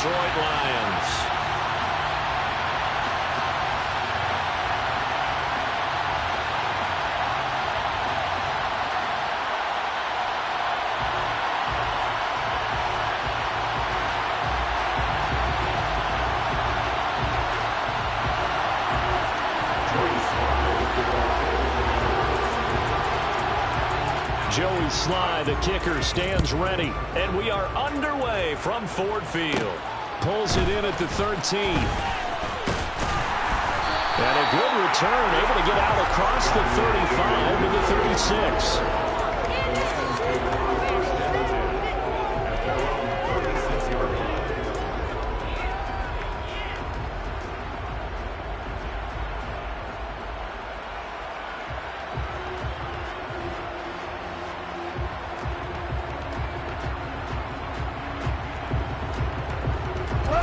Detroit Lions. Joey Sly, the kicker, stands ready, and we are underway from Ford Field. Pulls it in at the 13. And a good return, able to get out across the 35 to the 36.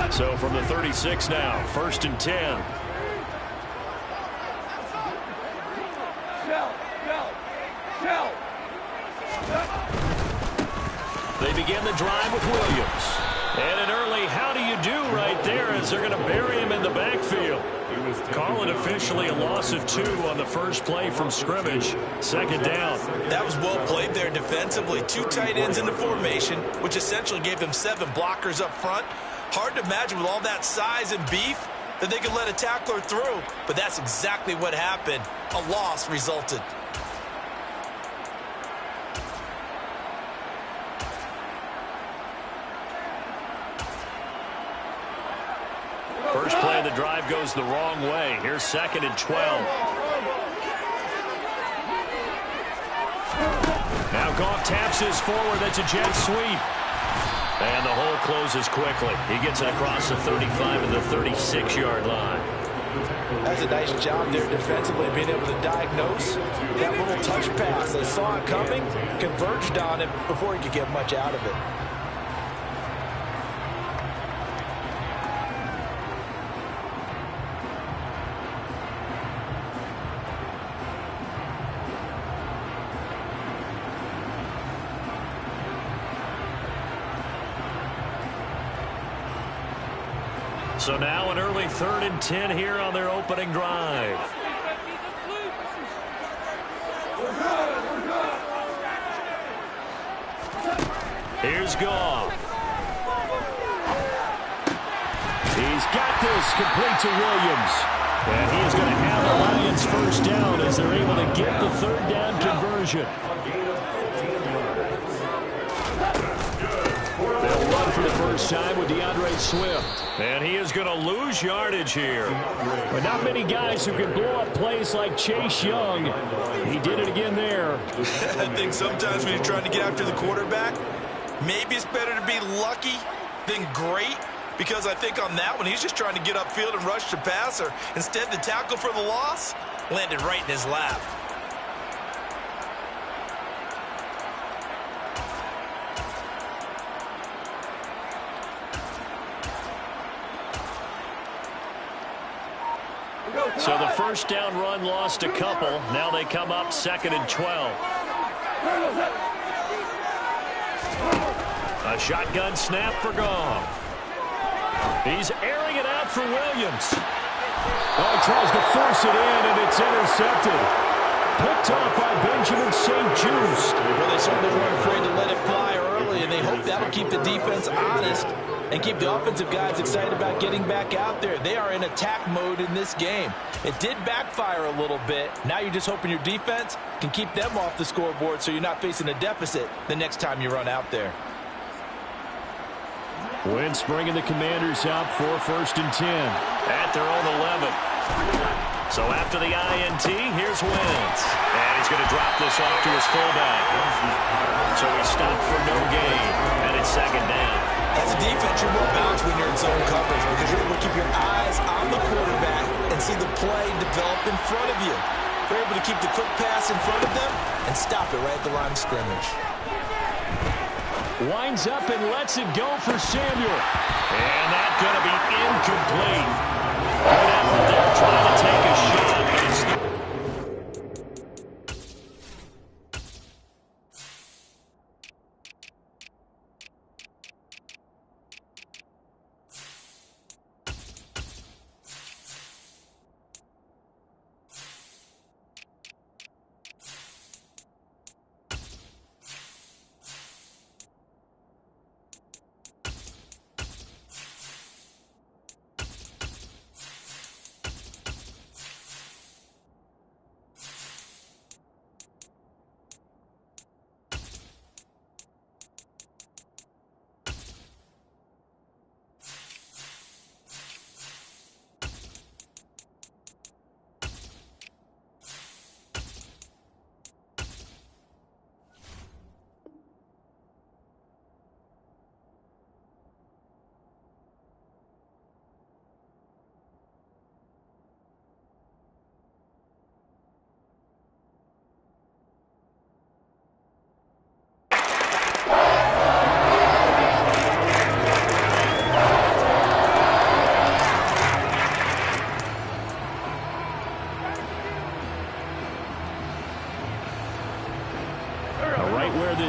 So from the 36 now, 1st and 10. They begin the drive with Williams. And an early how do you do right there as they're going to bury him in the backfield. Call it officially a loss of 2 on the first play from scrimmage. 2nd down. That was well played there defensively. 2 tight ends in the formation, which essentially gave them 7 blockers up front. Hard to imagine with all that size and beef that they could let a tackler through. But that's exactly what happened. A loss resulted. First play of the drive goes the wrong way. Here's 2nd and 12. Now Goff taps his forward. That's a jet sweep. And the hole closes quickly. He gets it across the 35 and the 36-yard line. That's a nice job there defensively, being able to diagnose that little touch pass. They saw it coming, converged on it before he could get much out of it. So now an early 3rd and 10 here on their opening drive. Here's Goff. He's got this complete to Williams. And he is going to have the Lions first down as they're able to get the 3rd down conversion. They'll run for the first time with DeAndre Swift. And he is going to lose yardage here. But not many guys who can blow up plays like Chase Young. He did it again there. I think sometimes when you're trying to get after the quarterback, maybe it's better to be lucky than great. Because I think on that one, he's just trying to get upfield and rush the passer. Instead, the tackle for the loss landed right in his lap. So the first down run lost a couple. Now they come up 2nd and 12. A shotgun snap for Goff. He's airing it out for Williams. Oh, he tries to force it in, and it's intercepted. Picked off by Benjamin St-Juste. Well, they certainly weren't afraid to let it fly early, and they hope that'll keep the defense honest and keep the offensive guys excited about getting back out there. They are in attack mode in this game. It did backfire a little bit. Now you're just hoping your defense can keep them off the scoreboard so you're not facing a deficit the next time you run out there. Wentz bringing the Commanders out for 1st and 10 at their own 11. So after the INT, here's Wentz. And he's going to drop this off to his fullback. So he stopped for no gain, and it's 2nd down. As a defense, you're more balanced when you're in zone coverage because you're able to keep your eyes on the quarterback and see the play develop in front of you. You're able to keep the quick pass in front of them and stop it right at the line of scrimmage. Winds up and lets it go for Samuel. And that's going to be incomplete. Good effort there trying to take a shot. But it's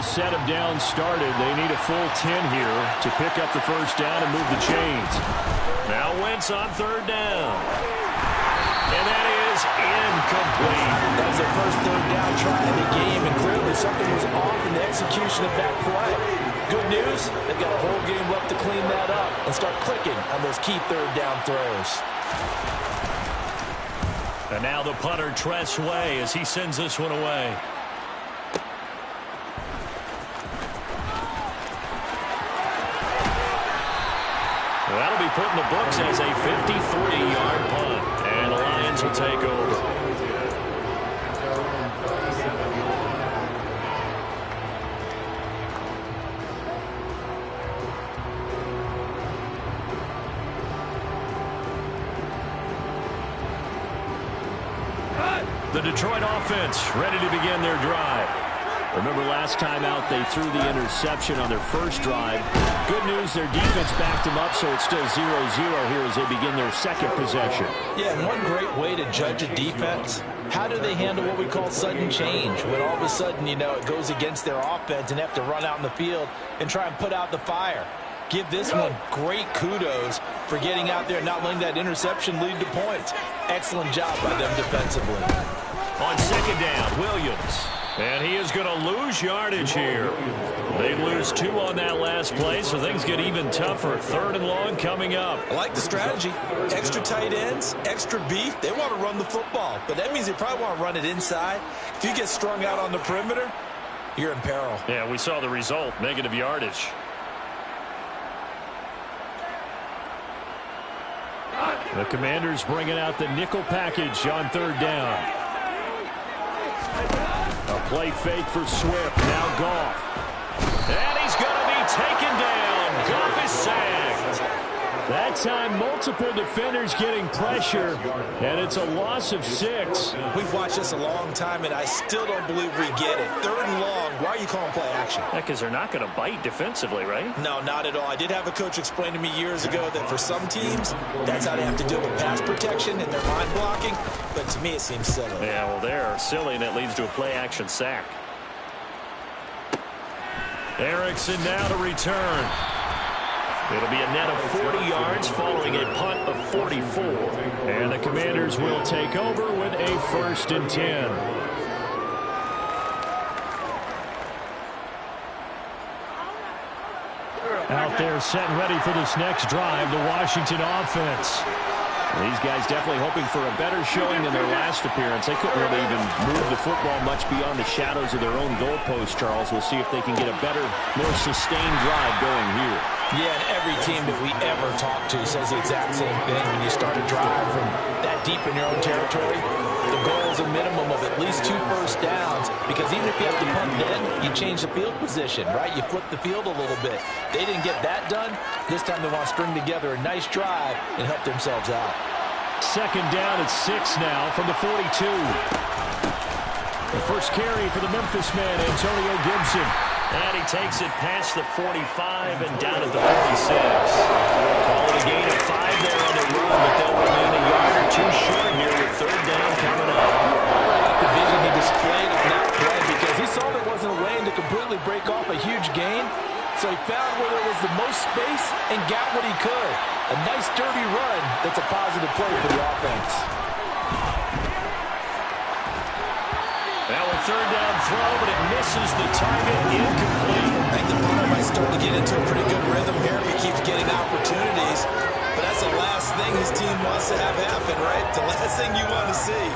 set of downs started. They need a full 10 here to pick up the first down and move the chains. Now Wentz on third down. And that is incomplete. That was their first third down try in the game, and clearly something was off in the execution of that play. Good news, they've got a whole game left to clean that up and start clicking on those key third down throws. And now the punter, Tress Way, as he sends this one away. That'll be put in the books as a 53-yard punt. And the Lions will take over. The Detroit offense ready to begin their drive. Remember last time out they threw the interception on their first drive. Good news, their defense backed them up, so it's still 0-0 here as they begin their second possession. Yeah, and one great way to judge a defense, how do they handle what we call sudden change? When all of a sudden, you know, it goes against their offense and have to run out in the field and try and put out the fire. Give this one great kudos for getting out there and not letting that interception lead to points. Excellent job by them defensively. On second down, Williams. And he is going to lose yardage here. They lose 2 on that last play, so things get even tougher. Third and long coming up. I like the strategy. Extra tight ends, extra beef. They want to run the football, but that means they probably want to run it inside. If you get strung out on the perimeter, you're in peril. Yeah, we saw the result, negative yardage. The Commanders bringing out the nickel package on third down. A play fake for Swift. Now Goff. And he's going to be taken down. Goff is sacked. That time, multiple defenders getting pressure, and it's a loss of 6. We've watched this a long time, and I still don't believe we get it. Third and long, why are you calling play action? Yeah, because they're not going to bite defensively, right? No, not at all. I did have a coach explain to me years ago that for some teams, that's how they have to deal with pass protection and their line blocking, but to me it seems silly. Yeah, well, they're silly, and it leads to a play-action sack. Erickson now to return. It'll be a net of 40 yards following a punt of 44. And the Commanders will take over with a 1st and 10. Out there set and ready for this next drive, the Washington offense. These guys definitely hoping for a better showing than their last appearance. They couldn't really even move the football much beyond the shadows of their own goalpost, Charles. We'll see if they can get a better, more sustained drive going here. Yeah, and every team that we ever talk to says the exact same thing. When you start a drive from that deep in your own territory, the goal is a minimum of at least 2 first downs, because even if you have to punt then, you change the field position, right? You flip the field a little bit. They didn't get that done. This time they want to string together a nice drive and help themselves out. Second down at 6 now from the 42. The first carry for the Memphis man, Antonio Gibson. And he takes it past the 45 and down at the 56. Call it a gain of 5 there on the run, but they'll remain a yard or 2 short here with third down coming up. The vision he displayed on that play, because he saw there wasn't a lane to completely break off a huge gain. So he found where there was the most space and got what he could. A nice dirty run that's a positive play for the offense. Now a third down throw, but it misses the target, incomplete. I think the punter might start to get into a pretty good rhythm here if he keeps getting opportunities. But that's the last thing his team wants to have happen, right? The last thing you want to see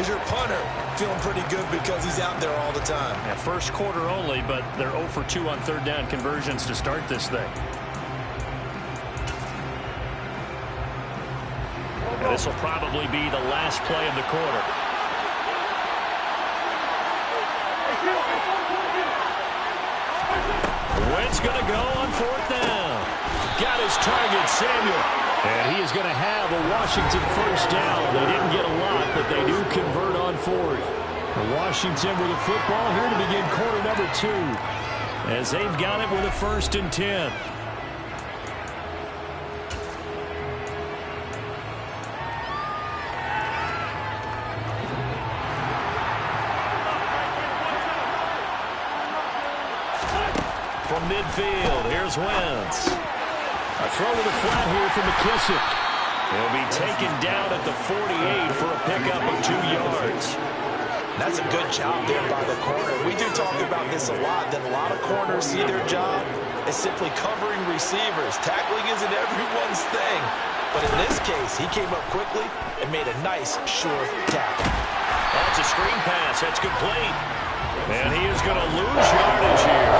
is your punter feeling pretty good because he's out there all the time. Yeah, first quarter only, but they're 0 for 2 on third down conversions to start this thing. And this will probably be the last play of the quarter. Wentz going to go on 4th down. Got his target, Samuel. And he is going to have a Washington first down. They didn't get a lot, but they do convert on 4th. Washington with the football here to begin quarter number 2. As they've got it with a 1st and 10. midfield. Here's Wentz. A throw to the flat here from McKissick. He'll be taken down at the 48 for a pickup of 2 yards. That's a good job there by the corner. We do talk about this a lot, that a lot of corners see their job as simply covering receivers. Tackling isn't everyone's thing. But in this case, he came up quickly and made a nice, short tackle. That's a screen pass. That's complete. And he is going to lose yardage here.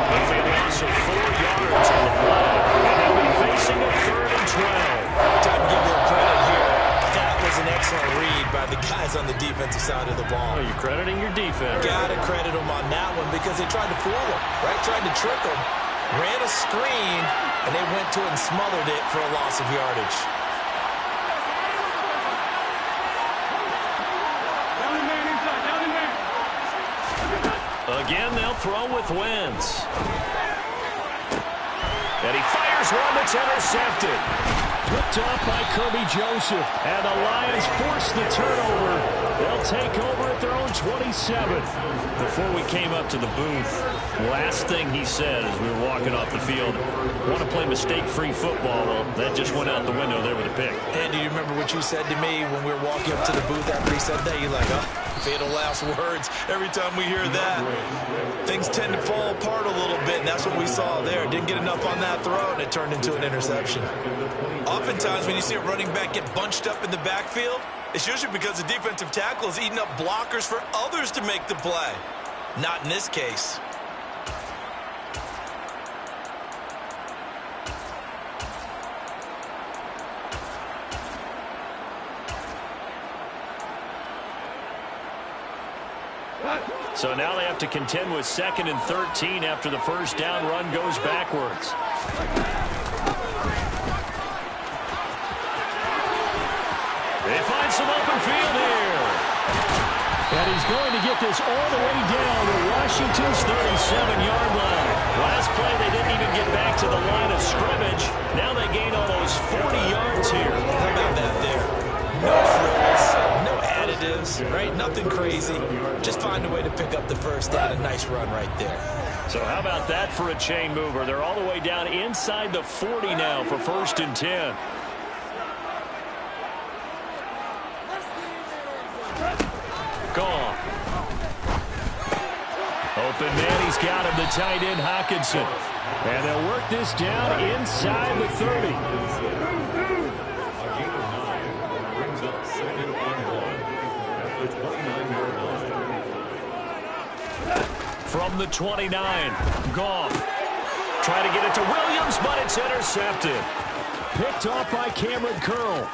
That'll be a loss of 4 yards on the play. And they'll be facing a 3rd and 12. Time to give them credit here. That was an excellent read by the guys on the defensive side of the ball. Oh, you're crediting your defense. Got to credit them on that one because they tried to fool him, right? Tried to trick him. Ran a screen, and they went to it and smothered it for a loss of yardage. Again, they'll throw with Wentz. And he fires one that's intercepted. Picked off by Kirby Joseph. And the Lions force the turnover. They'll take over at their own 27. Before we came up to the booth, last thing he said as we were walking off the field, want to play mistake-free football. Well, that just went out the window there with a pick. And do you remember what you said to me when we were walking up to the booth after he said that? You're like, oh, fatal last words. Every time we hear that, things tend to fall apart a little bit, and that's what we saw there. Didn't get enough on that throw, and it turned into an interception. Oftentimes, when you see a running back get bunched up in the backfield, it's usually because the defensive tackle is eating up blockers for others to make the play. Not in this case. So now they have to contend with 2nd and 13 after the first down run goes backwards. They find some open field here. And he's going to get this all the way down to Washington's 37-yard line. Last play, they didn't even get back to the line of scrimmage. Now they gain almost 40 yards here. How about that there? No frills, no additives, right? Nothing crazy. Just find a way to pick up the first down. A nice run right there. So how about that for a chain mover? They're all the way down inside the 40 now for 1st and 10. Gone. Open man, he's got him, the tight end Hawkinson. And they'll work this down inside the 30. From the 29, Goff. Try to get it to Williams, but it's intercepted. Picked off by Cameron Curl.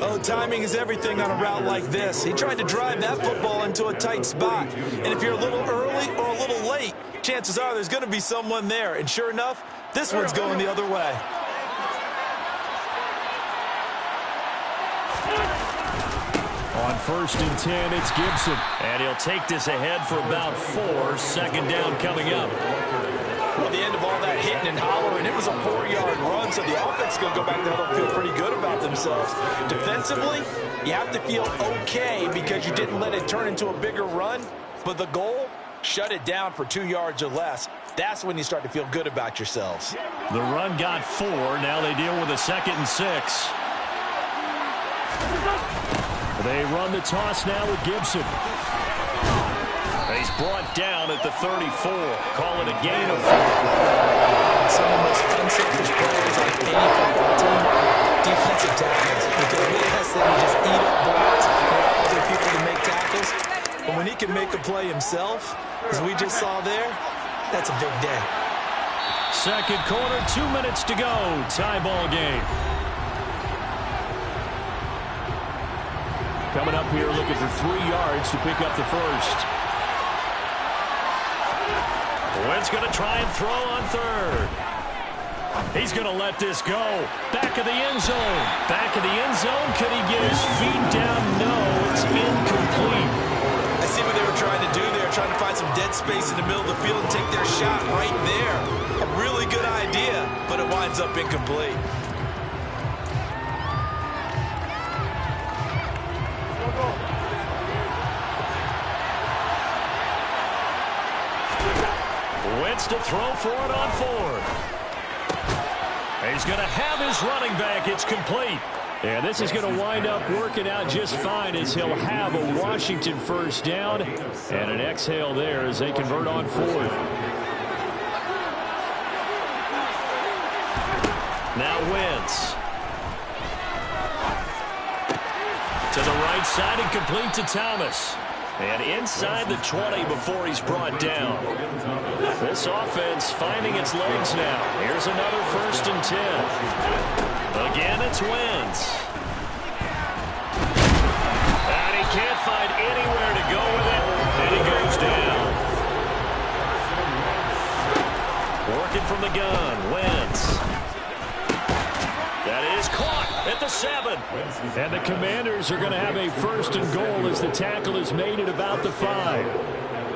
Oh, timing is everything on a route like this. He tried to drive that football into a tight spot. And if you're a little early or a little late, chances are there's going to be someone there. And sure enough, this one's going the other way. On 1st and 10, it's Gibson. And he'll take this ahead for about 4. 2nd down coming up. Well, the end of all that hitting and hollering, it was a 4-yard run, so the offense is going to go back to huddle and feel pretty good about themselves. Defensively, you have to feel okay because you didn't let it turn into a bigger run, but the goal, shut it down for 2 yards or less. That's when you start to feel good about yourselves. The run got 4. Now they deal with a 2nd and 6. They run the toss now with Gibson. He's brought down at the 34. Call it a gain of 4. Some of the most unselfish players on any football team, defensive tackles. Because we ask them to just eat up blocks and allow other people to make tackles. But when he can make a play himself, as we just saw there, that's a big day. 2nd quarter, 2 minutes to go. Tie ball game. Coming up here looking for 3 yards to pick up the first. Wentz going to try and throw on 3rd. He's going to let this go. Back of the end zone. Back of the end zone. Could he get his feet down? No, it's incomplete. I see what they were trying to do there, trying to find some dead space in the middle of the field and take their shot right there. A really good idea, but it winds up incomplete. Wentz to throw for it on fourth. He's going to have his running back. It's complete. And this is going to wind up working out just fine as he'll have a Washington first down and an exhale there as they convert on fourth. Now Wentz. To the right side and complete to Thomas. And inside the 20 before he's brought down. This offense finding its legs now. Here's another 1st and 10. Again, it's Wentz. And he can't find anywhere to go with it. And he goes down. Working from the gun, Wentz. That is caught at the 7. And the Commanders are going to have a 1st and goal as the tackle is made at about the 5.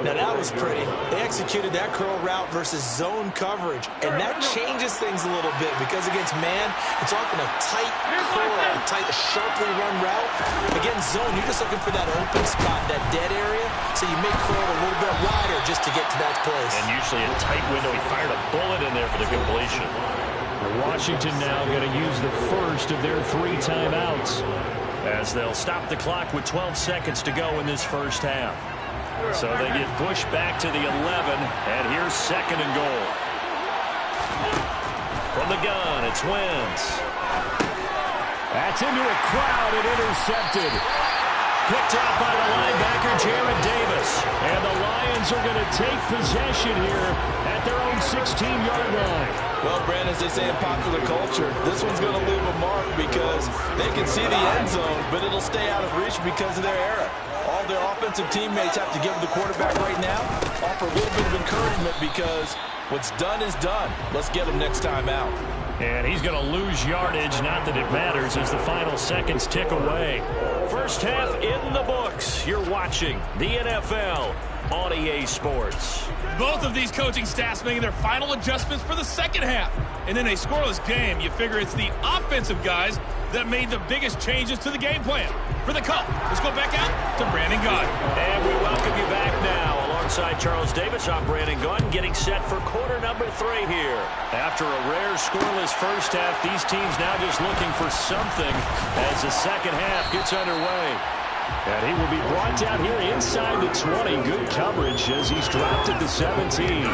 Now that was pretty. They executed that curl route versus zone coverage, and that changes things a little bit because against man, it's often a tight curl, a tight, sharply run route. Against zone, you're just looking for that open spot, that dead area, so you make curl a little bit wider just to get to that place. And usually a tight window. He fired a bullet in there for the completion. Washington now going to use the first of their 3 timeouts as they'll stop the clock with 12 seconds to go in this first half. So they get pushed back to the 11, and here's 2nd and goal. From the gun, it's Wentz. That's into a crowd and intercepted. Picked out by the linebacker, Jared Davis. And the Lions are going to take possession here at their own 16-yard line. Well, Brandon, as they say in popular culture, this one's going to leave a mark because they can see the end zone, but it'll stay out of reach because of their error. All their offensive teammates have to give the quarterback right now, offer a little bit of encouragement because what's done is done. Let's get him next time out. And he's going to lose yardage, not that it matters, as the final seconds tick away. First half in the books. You're watching the NFL on EA Sports. Both of these coaching staffs making their final adjustments for the second half. And in a scoreless game, you figure it's the offensive guys that made the biggest changes to the game plan. For the call, let's go back out to Brandon Gunn. And we welcome you back now. Alongside Charles Davis, I'm Brandon Gunn, getting set for quarter number 3 here. After a rare scoreless first half, these teams now just looking for something as the second half gets underway. And he will be brought down here inside the 20. Good coverage as he's dropped at the 17.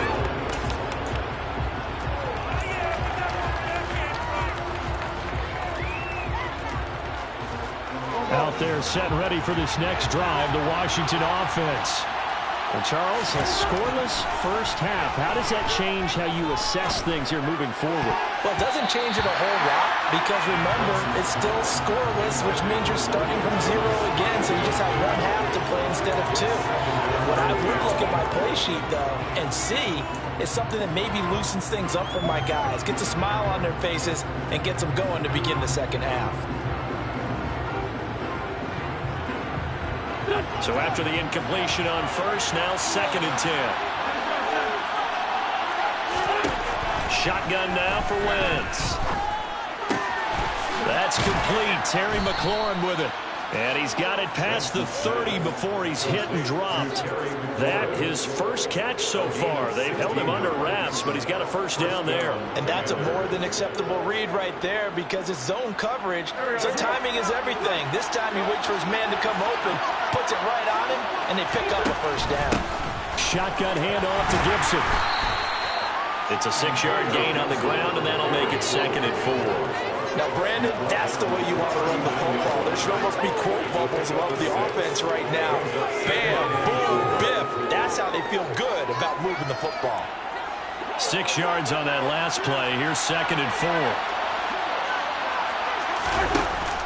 Out there set and ready for this next drive, the Washington offense. And Charles, a scoreless first half. How does that change how you assess things here moving forward? Well, it doesn't change it a whole lot because remember, it's still scoreless, which means you're starting from 0 again, so you just have 1 half to play instead of 2. What I would look at my play sheet, though, and see is something that maybe loosens things up for my guys, gets a smile on their faces, and gets them going to begin the second half. So after the incompletion on first, now 2nd and 10. Shotgun now for Wentz. That's complete. Terry McLaurin with it. And he's got it past the 30 before he's hit and dropped. That his first catch so far. They've held him under wraps, but he's got a first down there. And that's a more than acceptable read right there because it's zone coverage, so timing is everything. This time he waits for his man to come open, puts it right on him, and they pick up a first down. Shotgun handoff to Gibson. It's a 6-yard gain on the ground, and that'll make it 2nd and 4. Now, Brandon, that's the way you want to run the football. There should almost be quote bubbles above the offense right now. Bam, boom, biff. That's how they feel good about moving the football. 6 yards on that last play. Here's 2nd and 4.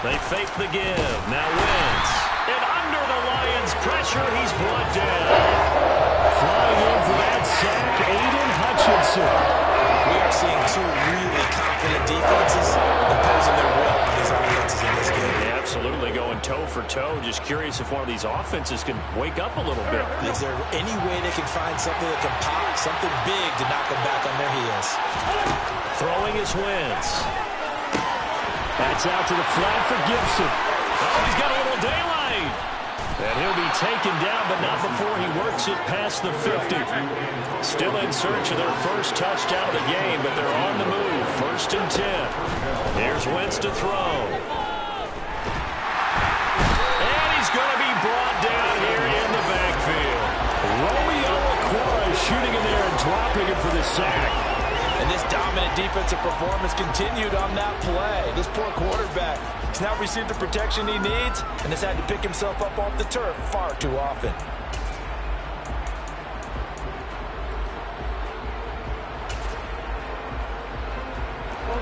They fake the give. Now Wentz. And under the Lions' pressure, he's brought down. Flying in for that sack, Aiden Hutchinson. We are seeing 2 really confident defenses imposing their will on these offenses in this game. Yeah, absolutely, going toe for toe. Just curious if one of these offenses can wake up a little bit. Is there any way they can find something that can pop, something big to knock them back on their heels? Throwing his Wentz. That's out to the flat for Gibson. Oh, he's got a little daylight. And he'll be taken down, but not before he works it past the 50. Still in search of their first touchdown of the game, but they're on the move. 1st and 10. Here's Wentz to throw. And he's going to be brought down here in the backfield. Romeo Okwara shooting in there and dropping him for the sack. And this dominant defensive performance continued on that play. This poor quarterback has now received the protection he needs and has had to pick himself up off the turf far too often.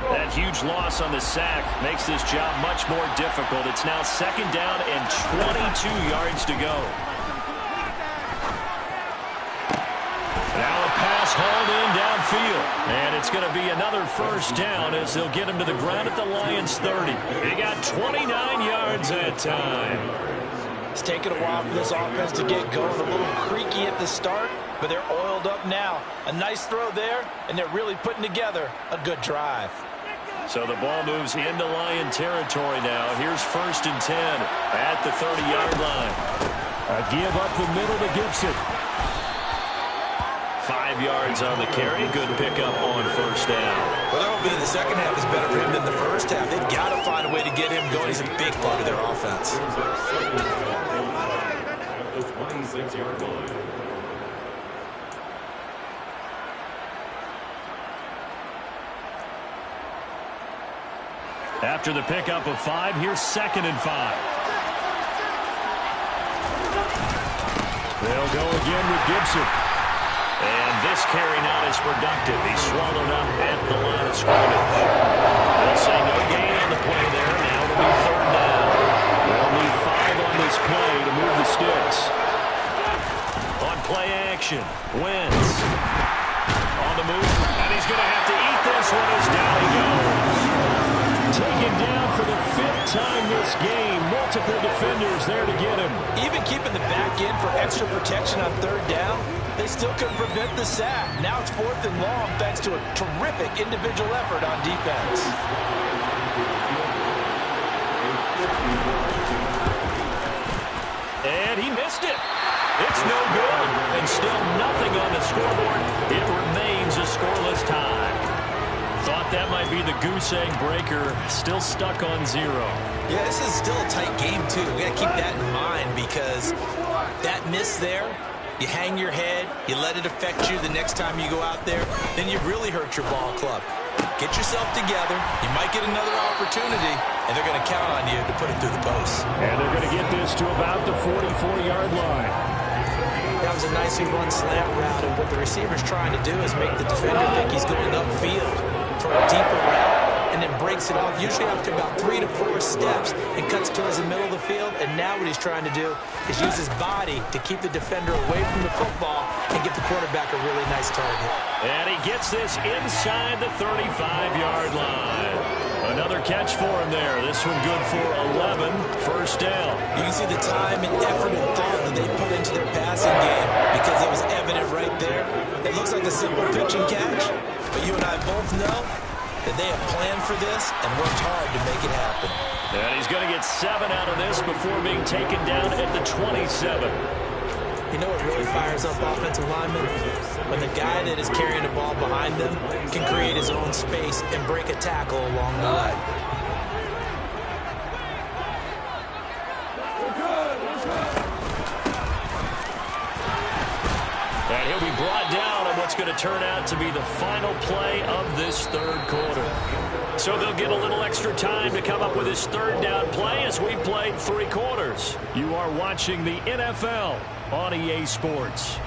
That huge loss on the sack makes this job much more difficult. It's now 2nd down and 22 yards to go. Now a pass hauled in downfield. And it's going to be another 1st down as they'll get him to the ground at the Lions' 30. They got 29 yards that time. It's taken a while for this offense to get going. A little creaky at the start, but they're oiled up now. A nice throw there, and they're really putting together a good drive. So the ball moves into Lion territory now. Here's 1st and 10 at the 30-yard line. A give up the middle to Gibson. 5 yards on the carry. Good pickup on 1st down. Well, that will be the second half is better for him than the first half. They've got to find a way to get him going. He's a big part of their offense. After the pickup of 5, here's 2nd and 5. They'll go again with Gibson. And this carry not as productive. He's swallowed up at the line of scrimmage. They'll say no gain on the play there. Now it'll be 3rd down. They'll need 5 on this play to move the sticks. On play action, Wentz. On the move, and he's going to have to eat this one as down he goes. Taken down for the 5th time this game. Multiple defenders there to get him. Even keeping the back end for extra protection on 3rd down, they still couldn't prevent the sack. Now it's 4th and long thanks to a terrific individual effort on defense. And he missed it. It's no good. And still nothing on the scoreboard. It remains a scoreless tie. Thought that might be the goose egg breaker. Still stuck on 0. Yeah, this is still a tight game, too. We got to keep that in mind because that miss there, you hang your head, you let it affect you the next time you go out there, then you really hurt your ball club. Get yourself together. You might get another opportunity, and they're going to count on you to put it through the post. And they're going to get this to about the 44-yard line. That was a nicely run slant route, and what the receiver's trying to do is make the defender think he's going upfield for a deeper route, and then breaks it off, usually after about 3 to 4 steps, and cuts towards the middle of the field. And now what he's trying to do is use his body to keep the defender away from the football and give the quarterback a really nice target. And he gets this inside the 35-yard line. Another catch for him there. This one good for 11. 1st down. You can see the time and effort and thought that they put into their passing game because it was evident right there. It looks like a simple pitch and catch, but you and I both know that they have planned for this and worked hard to make it happen. And he's going to get 7 out of this before being taken down at the 27. You know what really fires up offensive linemen? When the guy that is carrying the ball behind them can create his own space and break a tackle along the line. And he'll be brought down on what's going to turn out to be the final play of this 3rd quarter. So they'll get a little extra time to come up with this 3rd down play as we played 3 quarters. You are watching the NFL on EA Sports.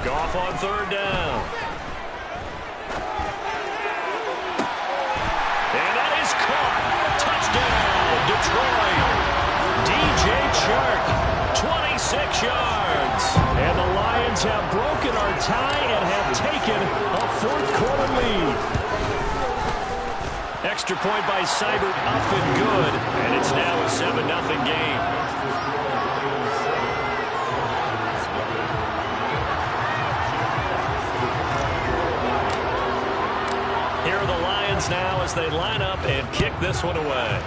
Goff on 3rd down. And that is caught. Touchdown, Detroit. DJ Chark, 26 yards. And the Lions Lions have broken our tie and have taken a fourth-quarter lead. Extra point by Seibert up and good, and it's now a 7-0 game. Here are the Lions now as they line up and kick this one away.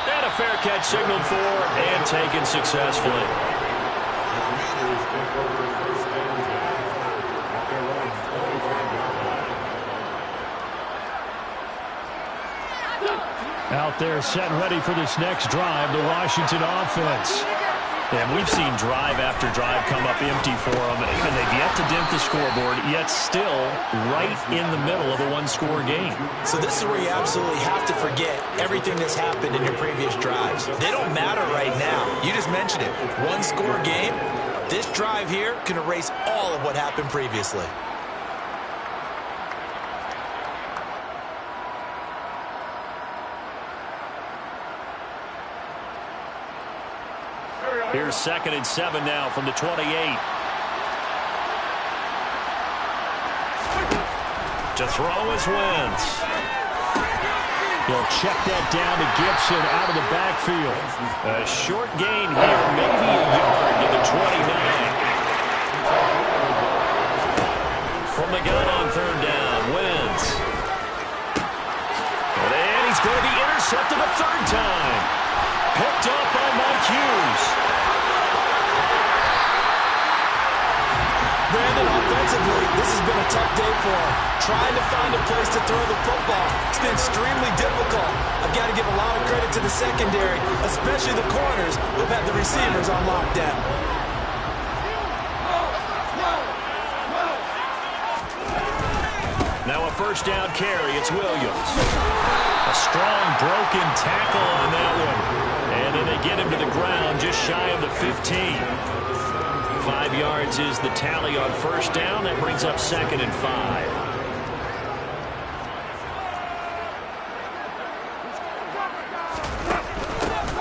And a fair catch signaled for and taken successfully. Out there set and ready for this next drive, the Washington offense. And we've seen drive after drive come up empty for them, and they've yet to dent the scoreboard, yet still right in the middle of a one-score game. So this is where you absolutely have to forget everything that's happened in your previous drives. They don't matter right now. You just mentioned it. One-score game. This drive here can erase all of what happened previously. Here's 2nd and 7 now from the 28. To throw is Wentz. He'll check that down to Gibson out of the backfield. A short gain here, maybe a yard to the 29. From the gun on 3rd down, Wentz. And he's going to be intercepted a 3rd time. Picked up by Mike Hughes. Brandon, offensively, this has been a tough day for him. Trying to find a place to throw the football. It's been extremely difficult. I've got to give a lot of credit to the secondary, especially the corners who've had the receivers on lockdown. Now a 1st down carry. It's Williams. A strong broken tackle on that one. And then they get him to the ground just shy of the 15. 5 yards is the tally on 1st down. That brings up 2nd and 5.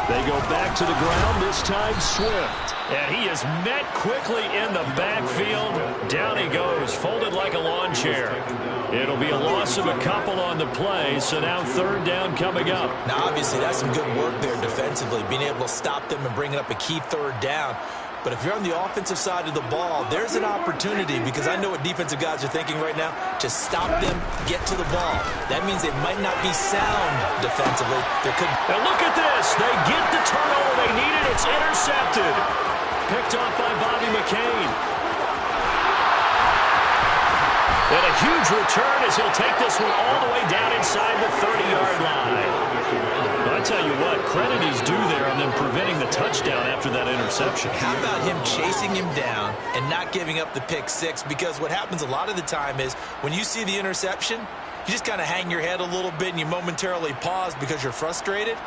They go back to the ground, this time Swift. And he is met quickly in the backfield. Down he goes, folded like a lawn chair. It'll be a loss of a couple on the play, so now 3rd down coming up. Now, obviously, that's some good work there defensively, being able to stop them and bringing up a key 3rd down. But if you're on the offensive side of the ball, there's an opportunity, because I know what defensive guys are thinking right now, to stop them, get to the ball. That means they might not be sound defensively. There could. And look at this. They get the turnover they needed. It's intercepted. Picked off by Bobby McCain. And a huge return as he'll take this one all the way down inside the 30-yard line. I tell you what, credit is due there on them preventing the touchdown after that interception. How about him chasing him down and not giving up the pick 6? Because what happens a lot of the time is when you see the interception, you just kind of hang your head a little bit and you momentarily pause because you're frustrated.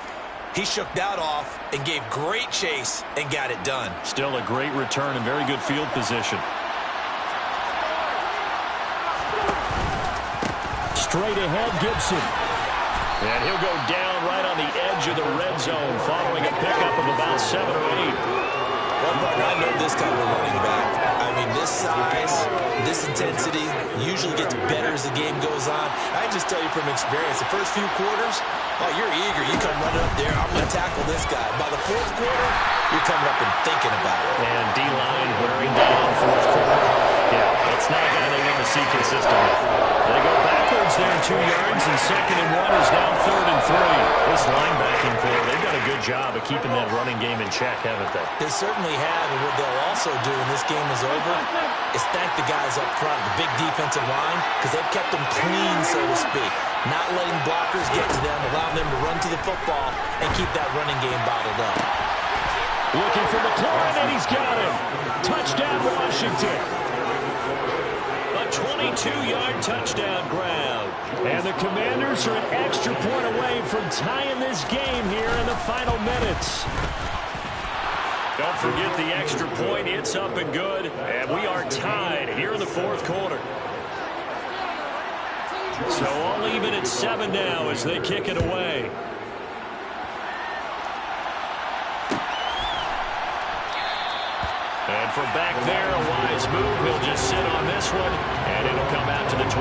He shook that off and gave great chase and got it done. Still a great return and very good field position. Straight ahead, Gibson. And he'll go down right on the edge of the red zone following a pickup of about 7 or 8. Well, partner, I know this kind of a running back. I mean, this size, this intensity usually gets better as the game goes on. I can just tell you from experience, the first few quarters, oh, you're eager. You come running up there, I'm going to tackle this guy. By the 4th quarter, you're coming up and thinking about it. And D-line wearing down 4th quarter. Yeah, that's not a guy they want to see consistently. They go backwards there 2 yards, and 2nd and 1 is now 3rd and 3. This linebacking core, they've done a good job of keeping that running game in check, haven't they? They certainly have, and what they'll also do when this game is over is thank the guys up front, the big defensive line, because they've kept them clean, so to speak. Not letting blockers get to them, allowing them to run to the football and keep that running game bottled up. Looking for McLaurin, and he's got him. Touchdown, Washington. A 22-yard touchdown grab. And the Commanders are an extra point away from tying this game here in the final minutes. Don't forget the extra point. It's up and good. And we are tied here in the 4th quarter. So all even at 7 now as they kick it away. from back there, a wise move. He'll just sit on this one, and it'll come out to the 25.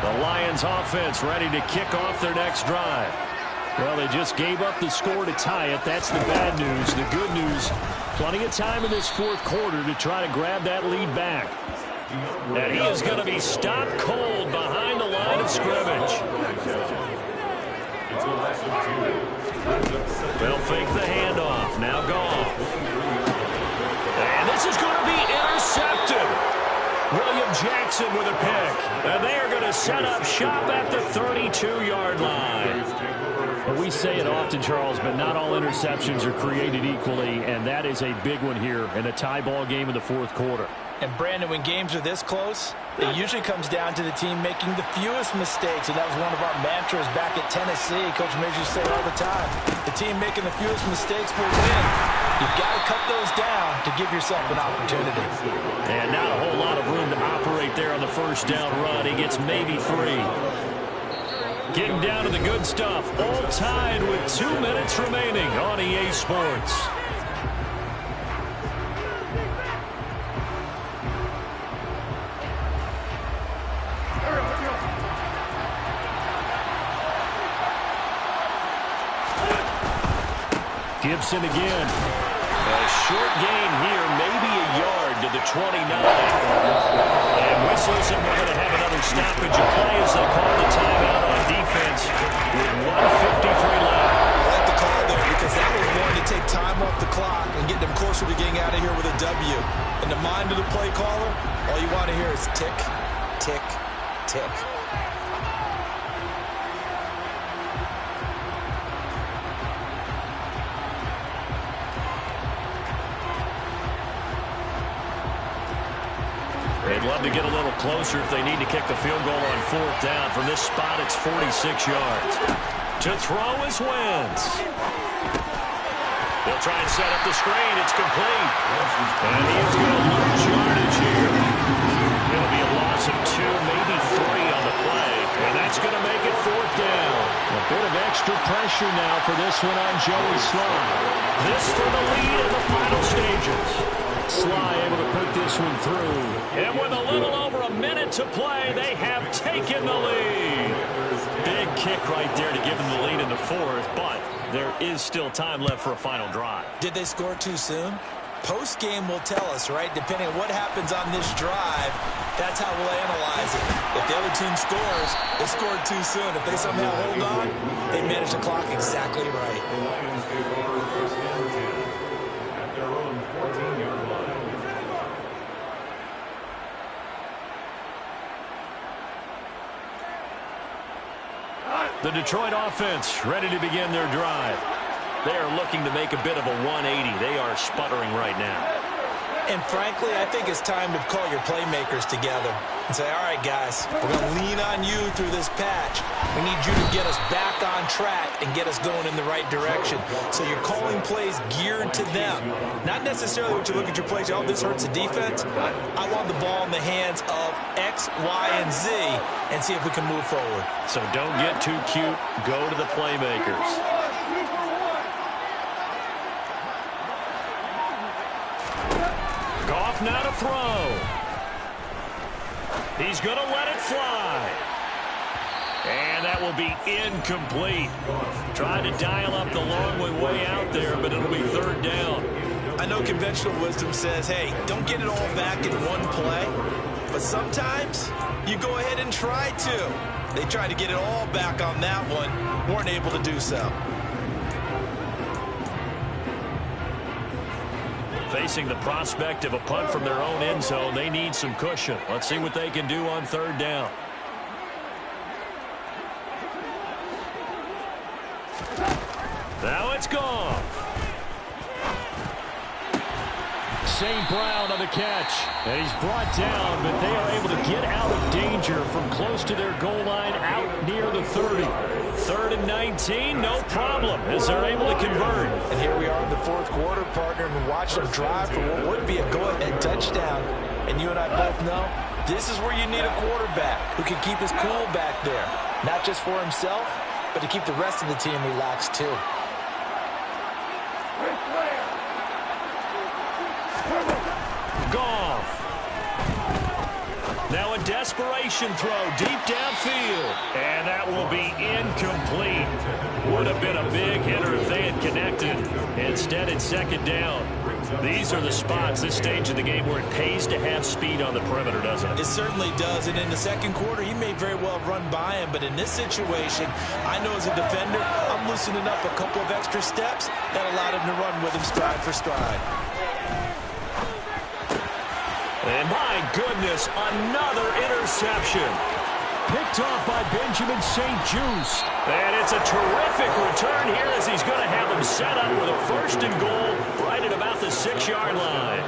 The Lions offense ready to kick off their next drive. Well, they just gave up the score to tie it. That's the bad news. The good news, plenty of time in this fourth quarter to try to grab that lead back. And he is going to be stopped cold behind the line of scrimmage. They'll fake the handoff. Now Goff. And this is going to be intercepted. William Jackson with a pick. And they are going to set up shop at the 32-yard line. Well, we say it often, Charles, but not all interceptions are created equally, and that is a big one here in a tie ball game in the fourth quarter. And, Brandon, when games are this close, it usually comes down to the team making the fewest mistakes, and that was one of our mantras back at Tennessee. Coach Major used to say all the time, the team making the fewest mistakes will win. You've got to cut those down to give yourself an opportunity. And not a whole lot of room to operate there on the first down run. He gets maybe 3. Getting down to the good stuff. All tied with 2 minutes remaining on EA Sports. Gibson again. A short gain here, maybe a yard to the 29. And whistles, and we're going to have another stoppage of play as they call the timeout on defense with 1:53 left. I like the call there because that was one to take time off the clock and get them closer to getting out of here with a W. In the mind of the play caller, all you want to hear is tick, tick, tick. They'd love to get a little closer if they need to kick the field goal on fourth down. From this spot, it's 46 yards. To throw is Wentz. They'll try and set up the screen. It's complete. And he is going to lose yardage here. It'll be a loss of 2, maybe 3 on the play. And that's going to make it fourth down. A bit of extra pressure now for this one on Joey Sly. This for the lead in the final stages. Sly able to put this one through. And with a little over a minute to play, they have taken the lead. Big kick right there to give them the lead in the fourth, but there is still time left for a final drive. Did they score too soon? Post-game will tell us, right? Depending on what happens on this drive, that's how we'll analyze it. If the other team scores, they scored too soon. If they somehow hold on, they manage the clock exactly right. The Detroit offense ready to begin their drive. They are looking to make a bit of a 180. They are sputtering right now. And frankly, I think it's time to call your playmakers together and say, all right, guys, we're going to lean on you through this patch. We need you to get us back on track and get us going in the right direction. So you're calling plays geared to them. Not necessarily what you look at your plays, oh, this hurts the defense. I want the ball in the hands of X, Y, and Z and see if we can move forward. So don't get too cute. Go to the playmakers. Goff now to throw. He's going to let it fly. And that will be incomplete. Trying to dial up the long way out there, but it'll be third down. I know conventional wisdom says, hey, don't get it all back in one play. But sometimes you go ahead and try to. They tried to get it all back on that one. Weren't able to do so. Facing the prospect of a punt from their own end zone, they need some cushion. Let's see what they can do on third down. Now it's gone. St. Brown on the catch. And he's brought down, but they are able to get out of danger from close to their goal line out near the 30. 3rd and 19, no problem, as they're able to convert. And here we are in the fourth quarter, partner, and watch them drive for what would be a go-ahead touchdown. And you and I both know this is where you need a quarterback who can keep his cool back there, not just for himself, but to keep the rest of the team relaxed too. Goff. Now a desperation throw deep downfield. And that will be incomplete. Would have been a big hitter if they had connected. Instead, it's second down. These are the spots, this stage of the game, where it pays to have speed on the perimeter, doesn't it? It certainly does. And in the second quarter, he may very well run by him. But in this situation, I know as a defender, I'm loosening up a couple of extra steps that allowed him to run with him stride for stride. And my goodness, another interception. Picked off by Benjamin St-Juste. And it's a terrific return here as he's going to have him set up with a first and goal right at about the 6-yard line.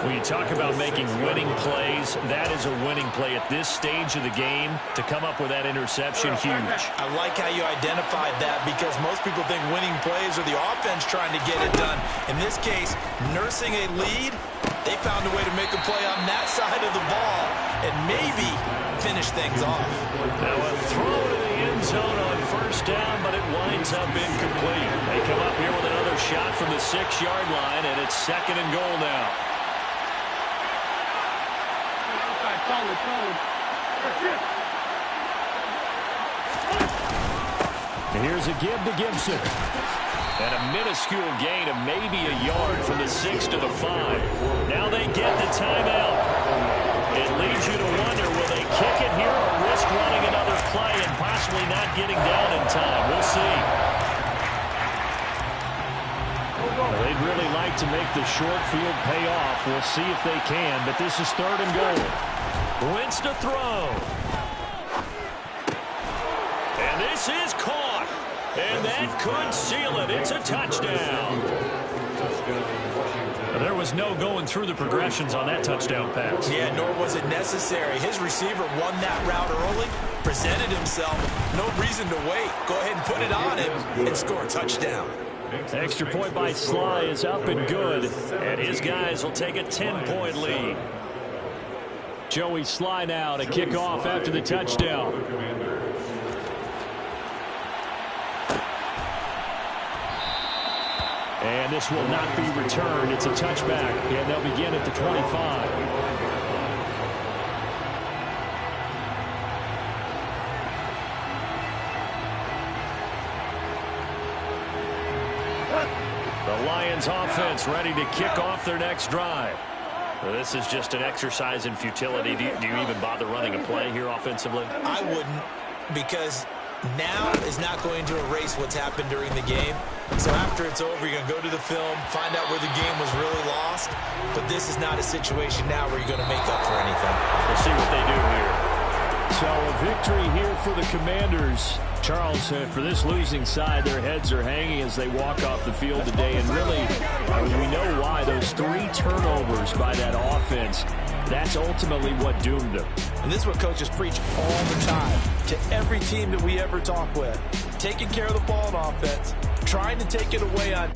When you talk about making winning plays, that is a winning play at this stage of the game. To come up with that interception, huge. I like how you identified that because most people think winning plays are the offense trying to get it done. In this case, nursing a lead, they found a way to make a play on that side of the ball and maybe finish things off. Now a throw to the end zone on first down, but it winds up incomplete. They come up here with another shot from the 6-yard line, and it's second and goal now. And here's a give to Gibson. And a minuscule gain of maybe a yard from the 6 to the 5. Now they get the timeout. It leads you to wonder, will they kick it here or risk running another play and possibly not getting down in time? We'll see. Well, they'd really like to make the short field pay off. We'll see if they can, but this is third and goal. Wentz to throw. And this is caught. And that could seal it. It's a touchdown. There was no going through the progressions on that touchdown pass. Yeah, nor was it necessary. His receiver won that route early, presented himself. No reason to wait. Go ahead and put it on him and score a touchdown. Extra point by Sly is up and good. And his guys will take a 10-point lead. Joey Sly now to kick off after the touchdown. And this will not be returned. It's a touchback, and they'll begin at the 25. The Lions offense ready to kick off their next drive. Well, this is just an exercise in futility. Do you even bother running a play here offensively? I wouldn't, because now is not going to erase what's happened during the game. So after it's over, you're going to go to the film, find out where the game was really lost. But this is not a situation now where you're going to make up for anything. We'll see what they do here. So a victory here for the Commanders. Charles, for this losing side, their heads are hanging as they walk off the field today. And really, we know why. Those 3 turnovers by that offense, that's ultimately what doomed them. And this is what coaches preach all the time to every team that we ever talk with. Taking care of the ball on offense, trying to take it away on